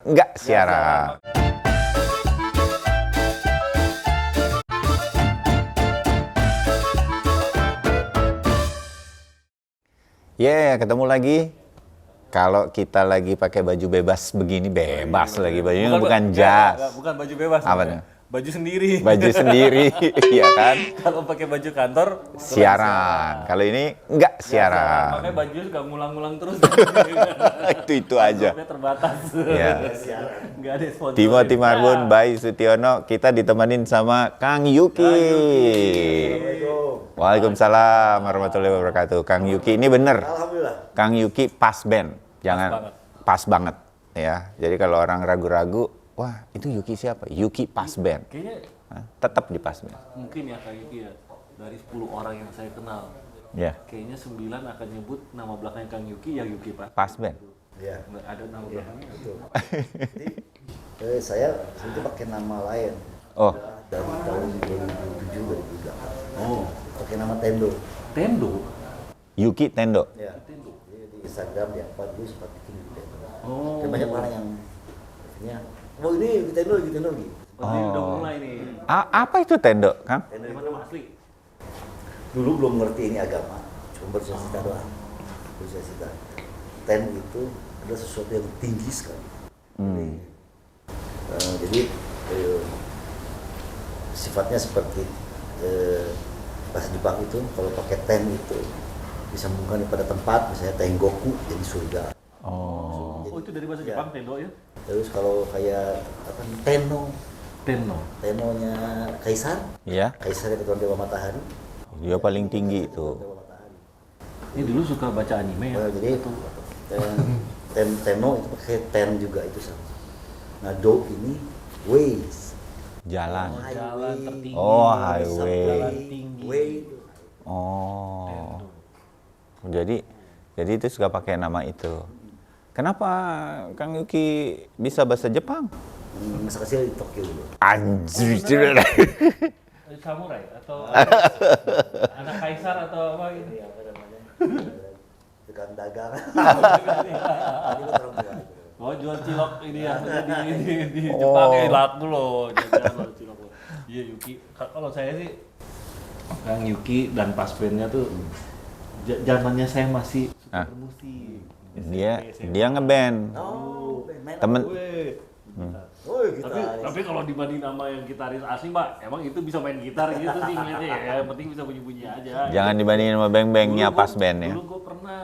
nggak siaran. Ketemu lagi. Kalau kita lagi pakai baju bebas begini, bebas lagi bajunya bukan jas. Bukan baju bebas. Apa tuh? Baju sendiri. Baju sendiri, iya kan? Kalau pakai baju kantor Siaran. Kalau ini enggak siaran. Makanya baju suka ngulang-ngulang terus. Itu aja. Stoknya terbatas. Iya. Nggak ada sponsor. Timothy Marbun, Bayi Sutiono, kita ditemenin sama Kang Yuki. Waalaikumsalam warahmatullahi wabarakatuh. Kang Yuki ini bener. Alhamdulillah. Kang Yuki pas band. Jangan pas banget ya. Jadi kalau orang ragu-ragu, wah itu Yuki siapa? Yuki pas band. Kayaknya Tetap di pas band. mungkin ya Kak Yuki ya. Dari 10 orang yang saya kenal, Ya, kayaknya 9 akan nyebut nama belakangnya Kang Yuki, ya Yuki Pak. pas band. Ya. Nggak ada nama belakangnya. Betul. Jadi saya itu pakai nama lain Oh, dari tahun 2007 2008. Oh, Pakai nama Tendo. Tendo. Yuki Tendo. Ya. Tendo. Jadi di Instagram di apa dulu sempat bikin di Tendo. Oh. Dan banyak orang yang akhirnya, oh ini Yuki Tendo, Yuki Tendo gitu. Oh, ini udah mulai nih. Apa itu Tendo, Kang? Tendo Dari itu mana asli? dulu belum ngerti ini agama, cuma bercita-cita doang. Bercita-cita. Ten itu adalah sesuatu yang tinggi sekali. Jadi sifatnya seperti bahasa Jepang itu kalau pakai ten itu disambungkan pada tempat, misalnya Tengoku jadi surga. Oh, Oh, itu dari bahasa Ya. Jepang, Tendo ya? Terus kalau kayak apa Tenno, Tenno. Tennonya Kaisar, iya. Kaisar itu Dewa Matahari. Dia paling tinggi itu. Dewa Matahari. Ini dulu suka baca anime ya? Well, jadi Tenno itu pakai ten juga itu sama. Nah do ini ways. Jalan. Jalan tertinggi. Oh, highway. Jalan tinggi. Way itu. Oh. Jadi itu suka pakai nama itu. Kenapa Kang Yuki bisa bahasa Jepang? Masa kecil di Tokyo dulu. Anjir. Samurai atau anak kaisar atau apa gitu? Apa namanya? Tukang dagang. Ini lo orang tua. Oh, jual cilok ini ya di Jepang ya laku loh. Jual cilok. Iya Yuki. Kalau saya sih Kang Yuki dan pas bandnya tuh zamannya saya masih suka bermusik. Dia ngeband. Oh, main Temen Weh. Oh, kita. Tapi kalau dibanding nama yang gitaris asli Mbak, emang itu bisa main gitar gitu sih ngeliatnya ya. Yang penting bisa bunyi-bunyi aja. jangan dibandingin sama beng-bengnya pas band ya. Dulu gue pernah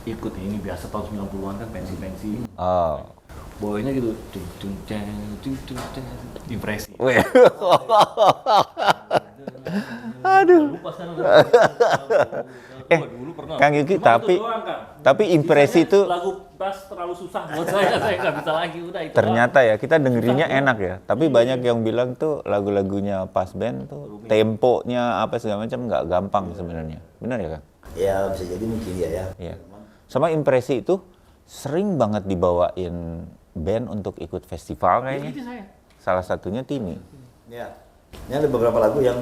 ikut ini biasa tahun 90-an kan pensi-pensi. Oh. Bawanya gitu, cung ceng, impresi. Weh. Aduh. Lupa sekarang. Dulu pernah. Kang Yuki, Cuma tapi- itu doang, Kang. tapi impresi Sisanya itu- lagu bass terlalu susah buat saya nggak bisa lagi udah itu. Ternyata ya kita dengerinnya enak ya. Tapi banyak yang bilang tuh lagu-lagunya pas band tuh temponya apa segala macam nggak gampang sebenarnya. Benar ya Kang? Ya bisa jadi mungkin ya. Iya. Sama impresi itu sering banget dibawain band untuk ikut festival kayaknya. Itu saya. Salah satunya Tini. Ya. Ini ada beberapa lagu yang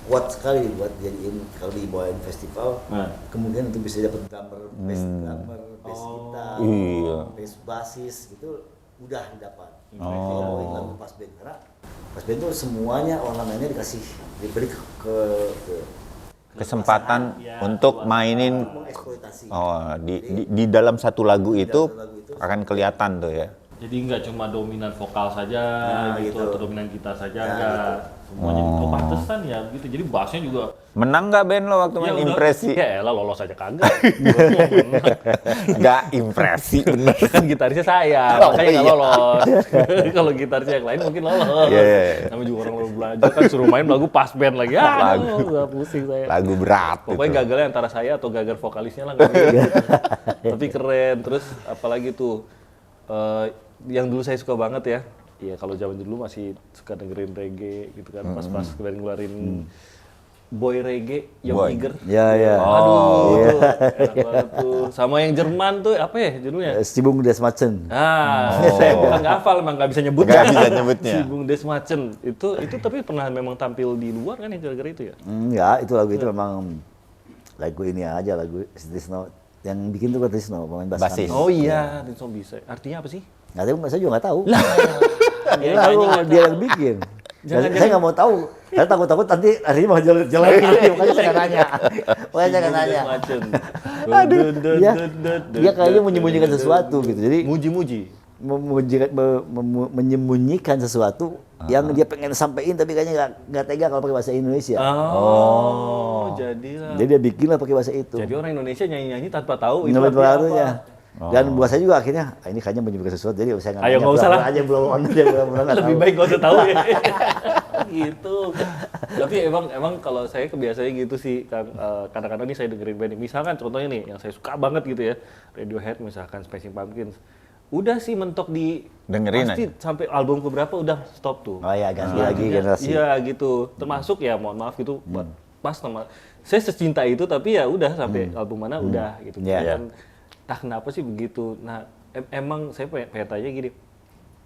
kuat sekali buat jadiin kalau dibawain festival. Nah. Kemudian untuk bisa dapat drummer, bass drummer, bass gitar, Iya. bass basis gitu mudah didapat. Oh. Kalau bawain lagu pas band karena pas band tuh semuanya ornamennya diberi ke Kesempatan Ya, untuk mainin mengeksploitasi. di dalam satu lagu itu dalam lagu itu akan kelihatan tuh ya. Jadi nggak cuma dominan vokal saja Nah, gitu, gitu. atau dominan gitar saja Nah, enggak. Semuanya oh pantesan ya gitu. Jadi bassnya juga Menang nggak band lo waktu main impresi? Ya elah lolos aja kagak. Nggak impresi bener. Kan gitarisnya saya, Oh, makanya nggak iya. lolos. Kalau gitarisnya yang lain mungkin lolos. Iya, iya, iya. Namanya juga orang baru belajar kan suruh main lagu pas band lagi. Lagu. Udah pusing saya. Lagu berat Pokoknya itu. gagalnya antara saya atau gagal vokalisnya lah. Nggak bisa. Tapi keren. Terus apalagi tuh yang dulu saya suka banget ya. Iya kalau zaman dulu masih suka dengerin reggae gitu kan. Pas-pas kemarin ngeluarin boy reggae, Young Boy. Eager. Ya, ya. Aduh, tuh, enak banget tuh. Sama yang Jerman tuh apa ya judulnya? Stibung Desmachen. Saya bukan nggak hafal, emang nggak bisa nyebutnya. Nggak bisa nyebutnya. Si Bung Desmachen itu tapi pernah memang tampil di luar kan ya gara-gara itu ya? Enggak, itu lagu itu memang lagu ini aja, lagu Tisno. Yang bikin tuh Tisno, pemain bass. Basis. kami. Oh iya, Tinson bisa. Artinya apa sih? Nggak tahu, saya juga nggak tahu. Dia Lalu nyanyi nggak dia yang bikin. Jangan-jangan- Saya nggak mau tahu. Saya takut-takut nanti akhirnya mau jelek makanya saya nggak nanya. Makanya saya nggak nanya. Dia, dia kayaknya menyembunyikan sesuatu gitu. Jadi Muji-muji. menyembunyikan sesuatu yang dia pengen sampaikan tapi kayaknya nggak tega kalau pakai bahasa Indonesia. Jadilah. Jadi dia bikinlah pakai bahasa itu. Jadi orang Indonesia nyanyi-nyanyi tanpa tahu itu Nomor artinya barunya. apa. Dan buat saya juga akhirnya ini kayaknya menyebutkan sesuatu jadi saya Ayo, nggak usah lah. aja belum nggak Lebih tahu. baik gak usah tahu ya. Gitu. Tapi emang kalau saya kebiasaannya gitu sih, Kang. Kadang-kadang nih saya dengerin band. Misalkan contohnya nih yang saya suka banget gitu ya, Radiohead misalkan, Smashing Pumpkins. Udah sih mentok di Dengerin pasti sampai album keberapa udah stop tuh. Oh ya ganti lagi generasi. Iya gitu. Termasuk ya mohon maaf gitu buat pas sama saya secinta itu tapi ya udah sampai album mana udah gitu. Iya. Dan entah kenapa sih begitu. Nah, emang saya pengen tanya gini.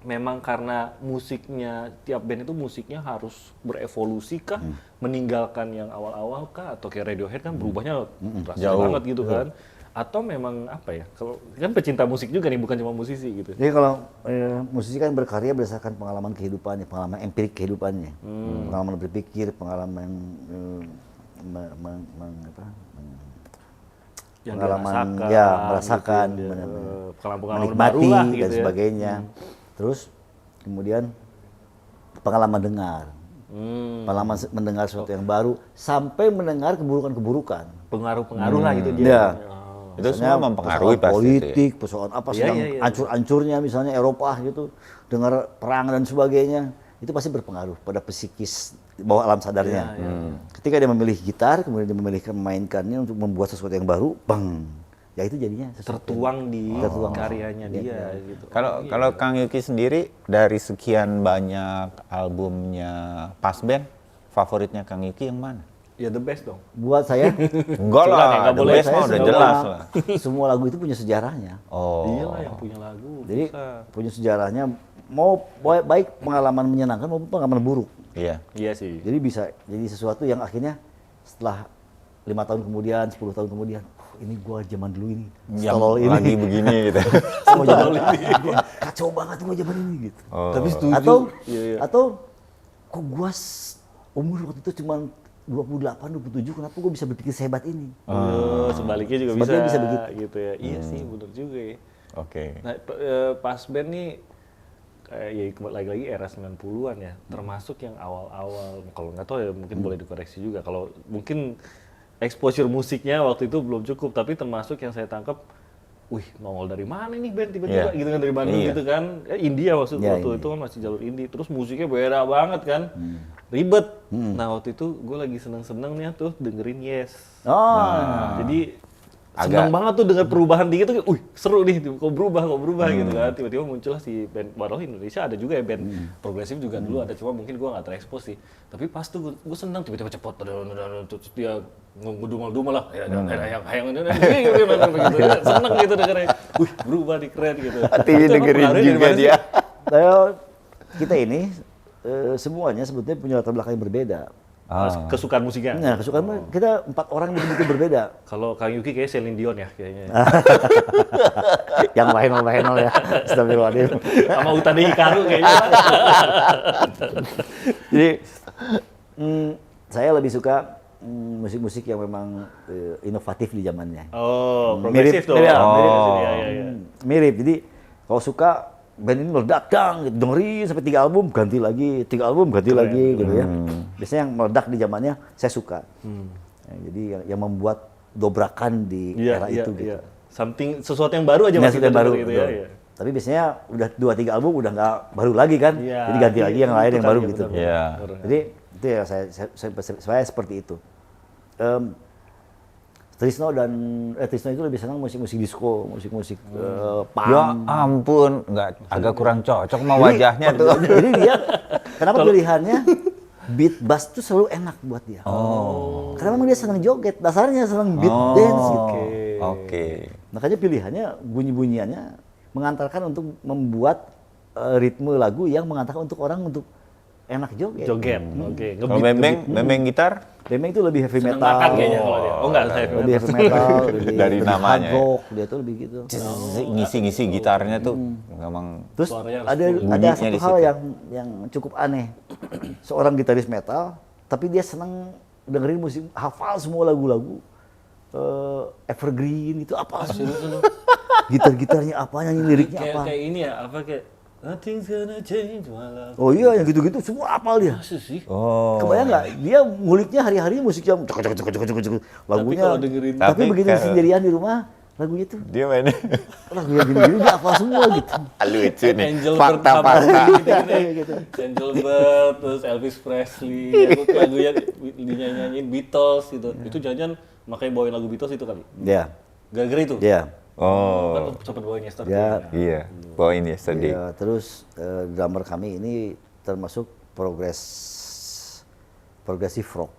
Memang karena musiknya tiap band itu musiknya harus berevolusi kah? Meninggalkan yang awal-awal kah? Atau kayak Radiohead kan berubahnya drastis Jauh. banget gitu kan? Atau memang apa ya? Kalau kan pecinta musik juga nih bukan cuma musisi gitu. Jadi kalau musisi kan berkarya berdasarkan pengalaman kehidupannya, pengalaman empirik kehidupannya, pengalaman berpikir, pengalaman Yang pengalaman dirasakan, ya merasakan, gitu, pengalaman menikmati baru lah, dan gitu ya. sebagainya. Terus kemudian pengalaman dengar, pengalaman mendengar sesuatu yang baru sampai mendengar keburukan-keburukan. Pengaruh-pengaruh lah gitu dia. Ya. Itu Misalnya semua mempengaruhi persoalan pasti. politik, persoalan apa Iya, sedang iya, iya. ancur-ancurnya misalnya Eropa gitu, dengar perang dan sebagainya, itu pasti berpengaruh pada psikis bawah alam sadarnya. Ketika dia memilih gitar, kemudian dia memilih memainkannya untuk membuat sesuatu yang baru, bang, ya itu jadinya sesuatu Tertuang di Tertuang. karyanya dia gitu. Kalau Kang Yuki sendiri dari sekian banyak albumnya Pas Band, favoritnya Kang Yuki yang mana? Ya the best dong. buat saya. Enggak Curang ya, lah, nggak The boleh. Best mah udah semua- jelas lah. Semua lagu itu punya sejarahnya. Oh. Iyalah yang punya lagu. Jadi bisa. punya sejarahnya, mau baik pengalaman menyenangkan maupun pengalaman buruk. Iya. Iya sih. Jadi bisa jadi sesuatu yang akhirnya setelah 5 tahun kemudian, 10 tahun kemudian, ini gua zaman dulu ini, Yang stolol ini, lagi begini gitu. Gua zaman gua kacau banget gua zaman ini gitu. Oh. Tapi setuju. Atau Iya, iya. atau kok gua umur waktu itu cuma 28, 27, kenapa gua bisa berpikir sehebat ini? Sebaliknya juga Sebaliknya bisa, bisa gitu ya. Iya sih, bener juga ya. Oke. Nah, Pas Band nih ya lagi-lagi era 90-an ya, termasuk yang awal-awal. Kalau nggak tahu ya mungkin boleh dikoreksi juga. Kalau mungkin exposure musiknya waktu itu belum cukup, tapi termasuk yang saya tangkap, wih nongol dari mana nih band tiba-tiba Iya. gitu kan dari Bandung Iya. gitu kan. Ya, India Iya, waktu iya. itu kan masih jalur indie. Terus musiknya beda banget kan, ribet. Nah waktu itu gue lagi seneng-senengnya tuh dengerin Yes. Oh, Jadi senang banget tuh dengar perubahan dikit tuh, wih seru nih, kok berubah gitu kan. Tiba-tiba muncullah si band, padahal Indonesia ada juga ya band progresif juga dulu ada, cuma mungkin gua nggak terekspos sih. Tapi pas tuh gua senang, tiba-tiba cepot, terus dia ngedumel-dumel lah, hayang seneng gitu dengernya. Wih berubah nih, keren gitu. Hati Itu emang dengerin pengaruhnya dari juga mana sih? dia. kita ini semuanya sebetulnya punya latar belakang yang berbeda. Kesukaan musiknya. Nah, kesukaan kita 4 orang betul-betul berbeda. Kalau Kang Yuki kayaknya Celine Dion ya kayaknya. Yang lain ya. Astagfirullahaladzim. Sama Utami Hikaru kayaknya. Jadi saya lebih suka musik-musik yang memang inovatif di zamannya. Oh, progresif tuh. mirip, Iya. mirip. Jadi kalau suka band ini meledak dang, gitu. Dengerin sampai 3 album ganti lagi, 3 album ganti lagi gitu ya. Biasanya yang meledak di zamannya saya suka. Ya, jadi yang membuat dobrakan di era itu gitu. Iya. Something sesuatu yang baru aja Nah, masih sudah baru gitu betul. ya. Iya. Tapi biasanya udah 2-3 album udah nggak baru lagi kan. Iya, Jadi ganti lagi yang lain itu yang kan, baru iya, gitu. benar. Iya. Jadi itu ya saya seperti itu. Trisno itu lebih senang musik-musik disco, musik-musik punk. Ya ampun, nggak agak kurang cocok sama Jadi- wajahnya tuh. Jadi dia kenapa pilihannya beat bass itu selalu enak buat dia. Karena memang dia senang joget, dasarnya senang beat dance gitu. Oke. Makanya pilihannya bunyi-bunyiannya mengantarkan untuk membuat ritme lagu yang mengantarkan untuk orang untuk enak joget. Joget, oke. Kalau Bembeng gitar Bembeng itu lebih heavy Seneng metal. makan kayaknya kalau dia. Oh enggak, saya Lebih heavy metal, Dari lebih namanya hard ya. rock, dia tuh lebih gitu. ngisi-ngisi gitarnya tuh memang Terus Suaranya ada bunyinya satu di hal situ. yang cukup aneh. Seorang gitaris metal, tapi dia senang dengerin musik, hafal semua lagu-lagu evergreen itu apa? Gitar-gitarnya apa, nyanyi liriknya kayak apa? kayak ini ya, apa kayak Nothing's gonna change my love. Oh iya, yang gitu-gitu semua hafal dia. Masa sih? oh Kebayang nggak? Dia nguliknya hari-hari musik yang lagunya. kalau dengerin- tapi Tapi begitu kayak- sendirian di rumah, lagunya tuh dia mainnya lagu yang gini-gini dia hafal semua gitu. lucu nih Angel Bird fakta-fakta sama Gitu. Angel Bird, terus Elvis Presley, aku tuh lagunya dinyanyiin Beatles gitu. Itu jangan-jangan makanya bawain lagu Beatles itu kali. Ya, Gara-gara itu. ya. oh Kan sempat bawain Yesterday. Ya. iya bawain yesterday Ya, terus drummer kami ini termasuk progressive rock.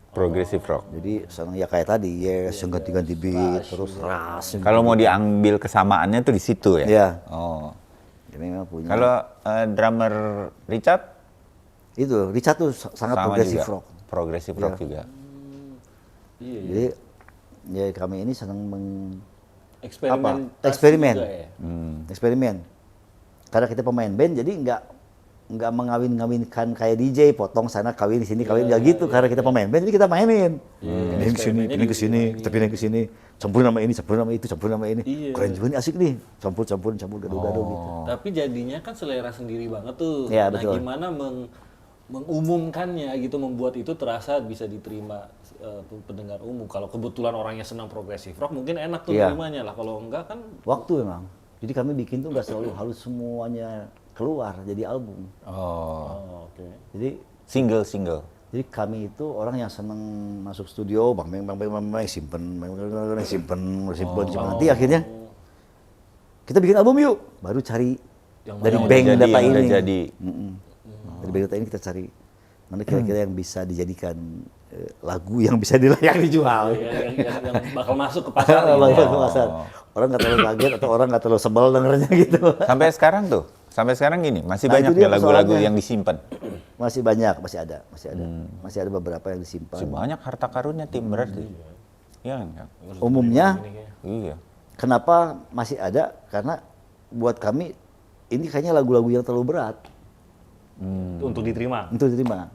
progressive rock Jadi senang ya kayak tadi, yes, yang ganti-ganti beat, terus ras. kalau mau diambil kesamaannya tuh di situ ya Iya. oh Jadi memang punya. kalau drummer Richard Itu Richard tuh sangat sama progressive juga rock. progressive rock juga Iya, iya. Jadi ya kami ini senang Eksperimen. eksperimen. Juga ya. eksperimen. Karena kita pemain band, jadi nggak mengawin-ngawinkan kayak DJ, potong sana kawin di sini kawin nggak gitu. Karena kita pemain band, jadi kita mainin. Pindahin ke sini, pindahin ke sini, kita pindahin ke sini. Campur nama ini, campur nama itu, campur nama ini. Iya. Keren juga nih, asik nih. Campur gado-gado gitu. Tapi jadinya kan selera sendiri banget tuh. Iya, Nah, betul. gimana mengumumkannya gitu, membuat itu terasa bisa diterima pendengar umum. Kalau kebetulan orangnya senang progressive rock, mungkin enak tuh Iya. terimanya lah. Kalau enggak kan, Waktu memang. Jadi kami bikin tuh nggak selalu harus semuanya keluar jadi album. oh oke. Jadi single Jadi kami itu orang yang seneng masuk studio, bang, simpen. Nanti akhirnya kita bikin album yuk. Baru cari Yang dari mana bank yang data udah ini. jadi Dari bank data ini kita cari mana kira-kira yang bisa dijadikan lagu yang bisa dilayak dijual. yang bakal masuk ke pasar. Kalau gitu. ke pasar. Orang nggak terlalu kaget atau orang nggak terlalu sebel dengernya gitu. sampai sekarang gini masih Nah, banyak itu dia ya lagu-lagu persoalannya. yang disimpan Masih banyak, masih ada. Masih ada beberapa yang disimpan. masih banyak harta karunnya tim berarti iya kan Kang? Umumnya iya kenapa masih ada? Karena buat kami ini kayaknya lagu-lagu yang terlalu berat Untuk diterima. untuk diterima.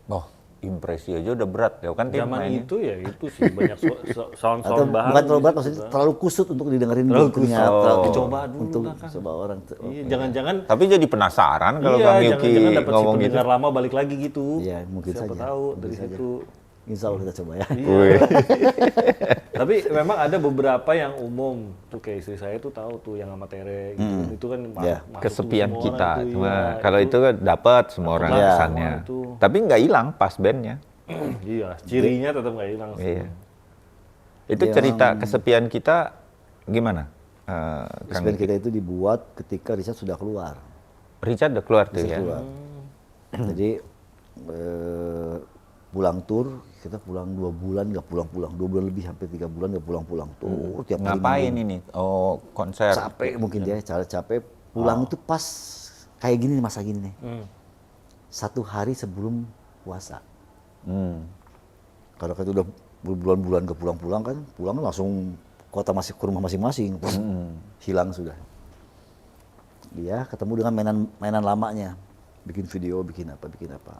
oh impresi aja udah berat ya kan tim Zaman mainnya. itu ya itu sih banyak Atau sound-sound bahan. bukan terlalu berat, maksudnya terlalu kusut untuk didengerin Terlalu bentuknya, kusut. terlalu- Dicoba dulu untuk lah, Kang. coba orang. Iya, jangan-jangan tapi jadi penasaran kalau iya, Kang Yuki jangan-jangan dapat si ngomong gitu pendengar lama balik lagi gitu. Iya, mungkin Siapa saja. tahu Mungkin dari saja. situ. Insya Allah kita coba ya. Wih. Tapi memang ada beberapa yang umum tuh kayak istri saya tuh tahu tuh yang sama Tere gitu. Itu kan Iya. masuk Kesepian tuh semua kita orang tuh, cuma iya. kalau itu kan dapat semua orang Dapat kesannya semua itu. tapi nggak hilang pas bandnya Iya, cirinya tetap nggak hilang sih. iya itu Dia cerita emang- kesepian kita gimana Kang Band kita itu dibuat ketika Richard sudah keluar. Richard udah keluar tuh ya Keluar. Jadi pulang tur, kita pulang 2 bulan nggak pulang-pulang, 2 bulan lebih hampir 3 bulan nggak pulang-pulang. Tuh tiap hari ngapain manggung. ini oh konser Capek mungkin dia, capek. Pulang itu pas kayak gini nih, masa gini nih. 1 hari sebelum puasa. Hmm. Kalau kita udah bulan-bulan ke pulang-pulang kan, pulang langsung kota masih ke rumah masing-masing, hilang sudah. Dia ketemu dengan mainan lamanya, bikin video, bikin apa,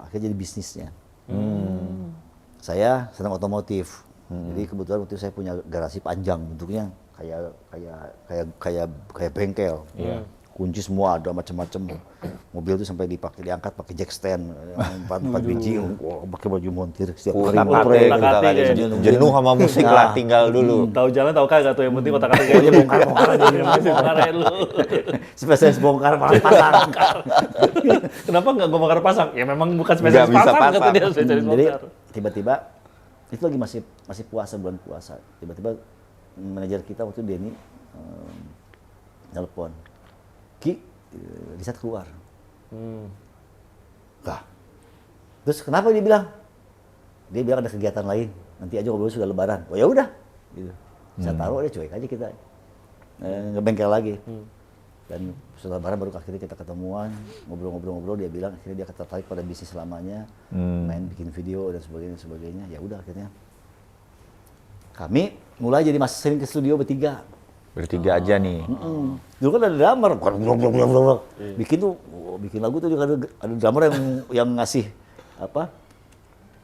akhirnya jadi bisnisnya. Saya senang otomotif, jadi kebetulan waktu itu saya punya garasi panjang, bentuknya kayak bengkel. Kunci semua ada macam-macam. Mobil itu sampai diangkat pakai jack stand, 4 biji, pakai baju montir setiap hari Utak-atik, ngoprek. utak-atik ya. jenuh sama musik lah tinggal dulu Tahu jalan tahu kagak tuh yang penting otak-atik Oh, dia bongkar-bongkar aja. bongkar aja lu. Spesialis bongkar malah pasang. Kenapa nggak gue bongkar pasang? Ya memang bukan Nggak spesialis bisa pasang kata pasang. dia spesialis Jadi bongkar. tiba-tiba itu lagi masih puasa, bulan puasa. Tiba-tiba manajer kita waktu Denny nelpon, Ki, Richard keluar. Lah, terus kenapa dia bilang? Dia bilang ada kegiatan lain. Nanti aja ngobrol sudah Lebaran. Oh ya udah, gitu. Saya taruh dia cuek aja kita, ngebengkel lagi. Dan setelah lebaran baru akhirnya kita ketemuan, ngobrol-ngobrol, dia bilang akhirnya dia tertarik pada bisnis lamanya, main bikin video dan sebagainya. Ya udah akhirnya kami mulai jadi sering ke studio bertiga. Bertiga aja nih. Dulu kan ada drummer, bikin lagu tuh juga ada drummer yang ngasih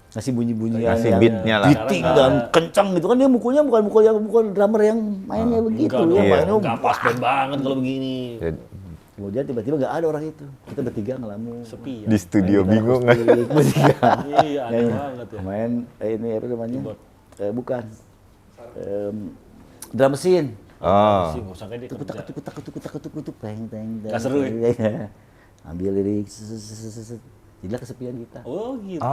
ngasih bunyi-bunyian, Ngasih yang beat-nya lah. beating dan kencang gitu kan, dia mukulnya bukan drummer yang mainnya begitu, Enggak, ya mainnya enggak pas band banget kalau begini. Jadi, kemudian tiba-tiba nggak ada orang itu, kita bertiga ngelamun. Sepi ya. di studio bingung. Bertiga. Iya, aneh banget ya. Main ini apa namanya? Bukan. Drum mesin. Oh. Sih, nggak usah kayak dia kerja. Kutuk, peng. Nggak seru ya? Ambil lirik, jadilah kesepian kita. Oh gitu.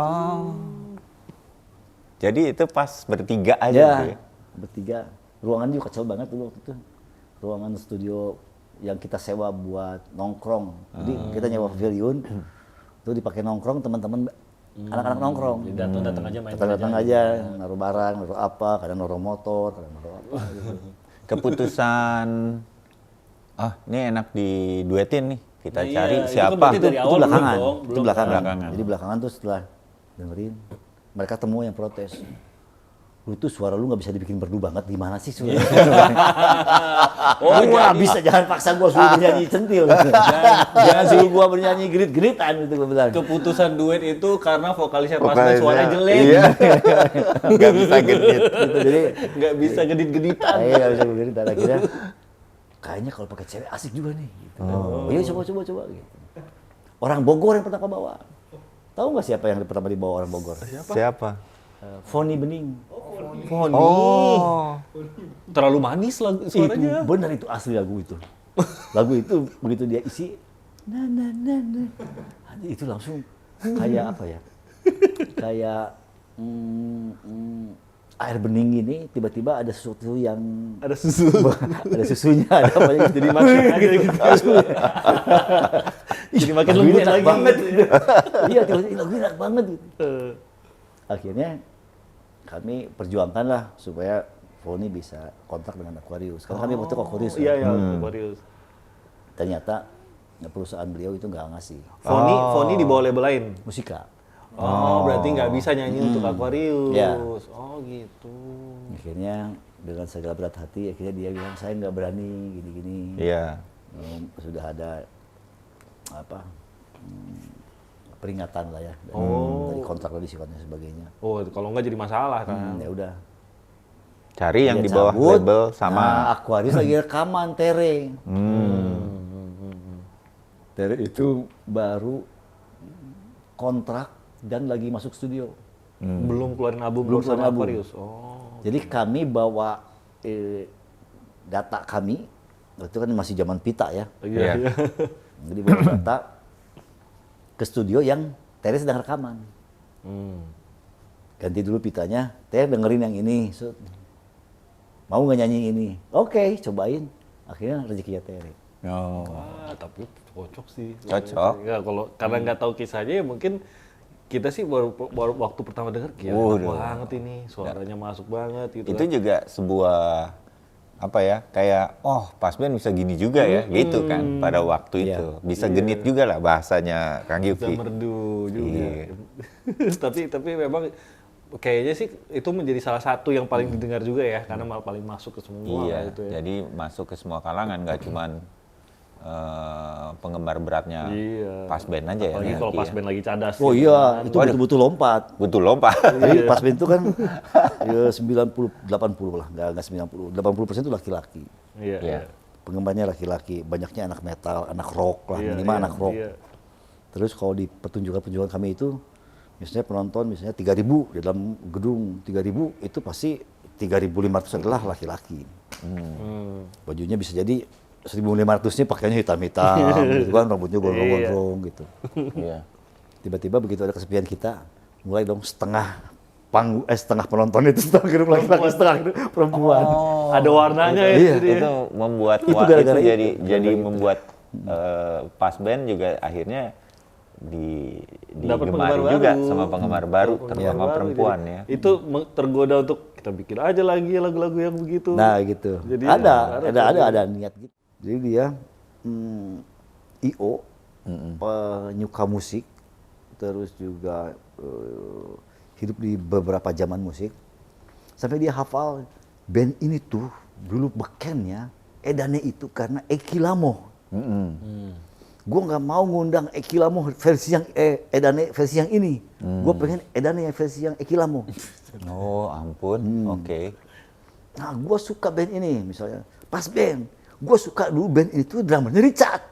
Jadi itu pas bertiga aja tuh ya. Ya, bertiga. Ruangan juga kecil banget dulu waktu itu. Ruangan studio yang kita sewa buat nongkrong. Jadi kita nyewa pavilion, itu dipakai nongkrong, teman-teman anak-anak nongkrong. Jadi datang aja main. Datang aja, naruh barang, naruh apa, kadang naruh motor, kadang naruh apa. Gitu. Keputusan, ini enak diduetin nih. Kita Nah, cari iya, itu siapa. kan berarti dari awal belakangan. belum dong, Itu belum. belakangan. Jadi belakangan tuh setelah dengerin, mereka temu yang protes. Lu tuh suara lu nggak bisa dibikin merdu banget, gimana sih suara? Gua nggak bisa, jangan paksa gua suruh bernyanyi centil. Jangan suruh gua bernyanyi gerit-geritan gitu gua bilang. Keputusan duet itu karena vokalisnya pas main suaranya jelek. Iya. Gak bisa genit. Gitu, jadi Nggak bisa gedit-geditan. nggak bisa gua gerit. Dan akhirnya kayaknya kalau pakai cewek asik juga nih. Gitu. Oh iya coba. Gitu. Orang Bogor yang pertama bawa. Tahu nggak siapa yang pertama dibawa orang Bogor? Siapa? Foni Bening. Foni. Oh. Terlalu manis lagu suaranya. Itu benar, itu asli lagu itu. Lagu itu begitu dia isi, na. Itu langsung kayak apa ya? Kayak air bening ini tiba-tiba ada sesuatu yang Ada susu. ada susunya, ada apa yang jadi makin aja gitu. Jadi makin Lagu lembut ini enak lagi. banget. Iya, tiba-tiba lagu ini enak banget gitu. Akhirnya kami perjuangkan lah supaya Foni bisa kontrak dengan Aquarius. Karena kami waktu itu Aquarius. Iya, kan. iya, Aquarius. Ternyata perusahaan beliau itu nggak ngasih. Foni di bawah label lain. Musika. Oh, berarti nggak bisa nyanyi untuk Aquarius. Iya. Oh, gitu. Akhirnya dengan segala berat hati, akhirnya dia bilang saya nggak berani gini-gini. Iya. Sudah ada peringatan lah ya dari kontrak dari sifatnya sebagainya. Oh, kalau nggak jadi masalah kan. Ya udah. Cari yang Dia di bawah cabut. label sama. Nah, Aquarius lagi rekaman Tere. Tere itu baru kontrak dan lagi masuk studio. Belum keluarin album Belum bersama keluarin album. Aquarius. Oh. Jadi kami bawa data kami, itu kan masih zaman pita ya. Iya. Jadi bawa data ke studio yang Tere sedang rekaman. Ganti dulu pitanya, Tere dengerin yang ini. So, mau nggak nyanyi ini? Oke, cobain. Akhirnya rezekinya Tere. Oh. Tapi cocok sih. Cocok. Ya, kalau karena nggak tahu kisahnya ya mungkin kita sih baru waktu pertama dengar gila Waduh. banget ini, suaranya masuk banget gitu. Itu juga sebuah apa ya, kayak pas band bisa gini juga ya, gitu kan pada waktu itu. Bisa genit juga lah bahasanya Kang bisa Yuki. merdu juga. Iya. tapi memang kayaknya sih itu menjadi salah satu yang paling didengar juga ya, karena paling masuk ke semua Iya, gitu ya. jadi masuk ke semua kalangan, nggak cuman penggemar beratnya Iya. pas band aja ya. Apalagi kalau Yuki pas ya. band lagi cadas. Oh gitu iya, kan. itu betul-betul lompat. Butuh lompat. Jadi pas band itu kan ya 80 lah, nggak 90. 80% itu laki-laki. Iya. Iya. Penggemarnya laki-laki, banyaknya anak metal, anak rock lah, Iya, minimal iya, anak rock. iya. Terus kalau di pertunjukan kami itu, misalnya penonton misalnya 3.000 di dalam gedung 3.000 itu pasti 3.500 adalah laki-laki. Bajunya bisa jadi 1.500-nya pakaiannya hitam-hitam, gitu kan, rambutnya gondrong-gondrong gitu. Iya. Tiba-tiba begitu ada kesepian kita, mulai dong setengah penonton itu setengah gedung laki-laki, setengah gedung perempuan. Ada warnanya ya. Iya. jadi ya. Itu membuat Itu gara-gara itu. jadi membuat pas band juga akhirnya Dapat digemari penggemar juga baru. sama penggemar baru, Penggemar terutama baru, perempuan jadi ya. Itu tergoda untuk kita bikin aja lagi lagu-lagu yang begitu. Nah gitu. Jadi Ada niat gitu. Jadi dia IO, penyuka musik, terus juga hidup di beberapa zaman musik, sampai dia hafal band ini tuh dulu bekennya edannya itu karena Eki Lamo. Gue nggak mau ngundang Eki Lamo versi yang edannya versi yang ini. Gue pengen edannya yang versi yang Eki Lamo. Oh ampun, oke. Nah, gue suka band ini misalnya. Pas band, gue suka dulu band ini tuh drummernya Richard.